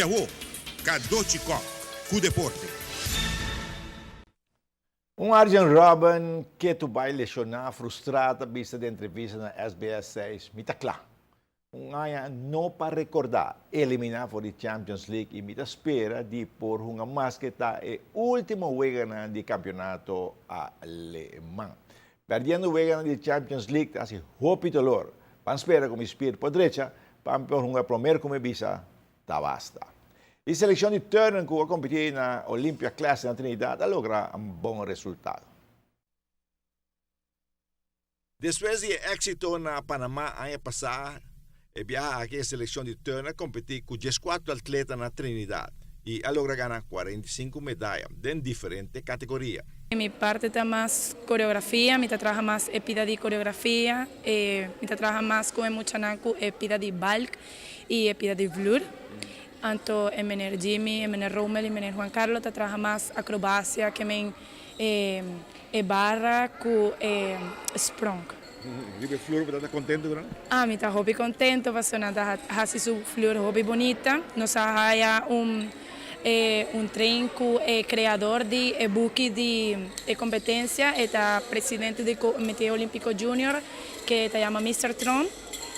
Yahoo, Kadochikov, com o deporte. Arjen Robben que tu vai lesionar frustrada vista da entrevista na SBS 6, mita claro. Aya não para recordar eliminar for the Champions League e mita espera de por uma masqueta e último wegana de campeonato alemão. Perdendo wegana de Champions League assim hope dolor. Pan espera como espírito por derecha, pan por uma primeira como visa tá basta. E seleção de turno que vai competir na Olympia Class na Trinidad a lograr bom resultado. Depois de êxito na Panamá ano passado, viaja aqui a seleção de turno a competir com 14 atletas na Trinidad e a lograr ganhar 45 medalhas em diferentes categorias. Mi parte está más coreografía, mi trabaja más epida de coreografía, mi trabaja más con muchanaku epida de balk y epida de blur. Anto emener Jimmy, emener Rommel, emener Juan Carlos trabaja más acrobacia que men barra cu sprung. Ribe Flor, está contento con? Mi está hobby contento, apasionada, hasi su flor hobby bonita, nos haya un tren creador de buque de competencia, está presidente del Comité Olímpico Junior que se llama Mr. Trump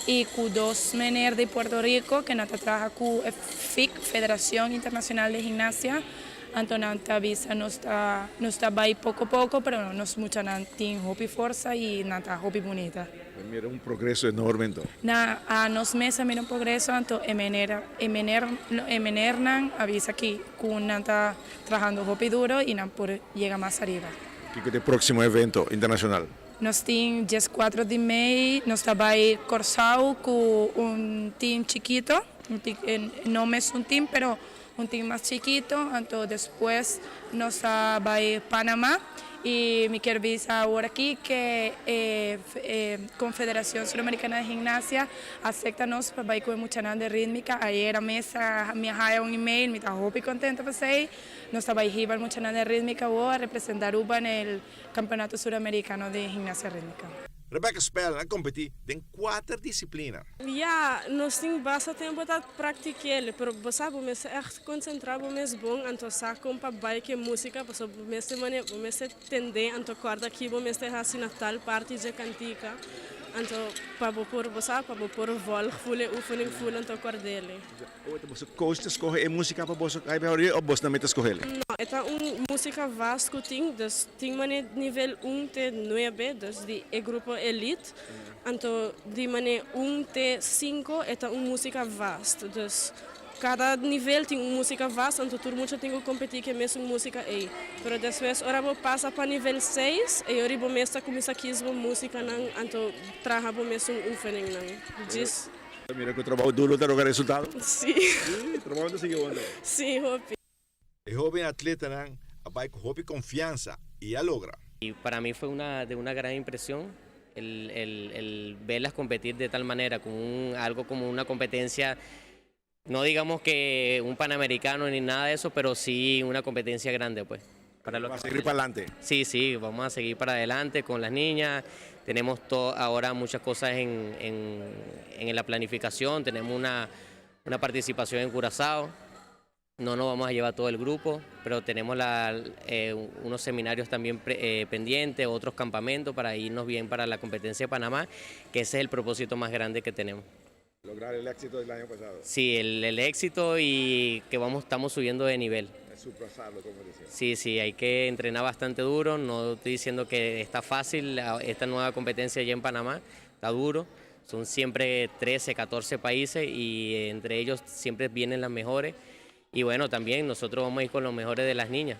y con dos meneros de Puerto Rico que trabaja con FIC, Federación Internacional de Gimnasia. Entonces, avisa nos está ahí poco a poco, pero nos mucha tiene hobby fuerza y nada hobby bonita. Mira un progreso enorme entonces. A nos meses mira un progreso, entonces emenernan avisa que con nada trabajando hobby duro y nada por llega más arriba. ¿Qué es el próximo evento internacional? Nos tem 14 de maio, nós trabalhamos Corsau com um time chiquito, não é um time, pero um time mais chiquito, então depois nós trabalhamos Panamá e me quero avisar agora aqui que a Confederação Sul-Americana de Gimnasia aceita nós para ir com muita nada de rítmica. Aí a mesa me enviou um e-mail, me está muito contente para você. Nós trabalhamos muita nada de rítmica hoje, representar Uba no Campeonato Sul-Americano de Gimnasia Rítmica. Rebecca Spell a competir em 4 disciplinas. Ja, nós temos bastante tempo para praticar, mas vamos echt concentrar, vamos bom, então saco para bike música, porque vamos tender, então corda aqui, vamos ter assim na tal parte de cantica, então para pôr vol, fulle oefening voelen, então cordele. Você coach escolhe a música para você cair ou você não escolhe? Não, é música vasto tem, dus tem nível 1 até 9, dus de grupo elite. Então, de maneira 1 até 5 é uma música vasta. Dus, cada nível tem uma música vasta, então todo mundo tem que competir com a mesma música aí. Mas depois, ora vou passar para nível 6 e eu vou começar aqui a música, então trabalhar o mesmo oefening. Diz. Mira que o trabalho duro para lograr resultado. Sim. Sim, trabalho não seguiu onda. Sim, hopi. O jovem atleta vai com hobby confiança e a logra. Y para mí fue de una gran impresión el verlas competir de tal manera, algo como una competencia, no digamos que un panamericano ni nada de eso, pero sí una competencia grande, pues. ¿Va a seguir para adelante? Sí, vamos a seguir para adelante con las niñas. Tenemos ahora muchas cosas en la planificación, tenemos una participación en Curazao. No nos vamos a llevar todo el grupo, pero tenemos unos seminarios también pendientes, otros campamentos para irnos bien para la competencia de Panamá, que ese es el propósito más grande que tenemos. Lograr el éxito del año pasado. Sí, el éxito y que estamos subiendo de nivel. Surpasarlo, como decía. Sí, hay que entrenar bastante duro, no estoy diciendo que está fácil, esta nueva competencia allá en Panamá está duro, son siempre 13, 14 países y entre ellos siempre vienen las mejores. Y bueno, también nosotros vamos a ir con los mejores de las niñas.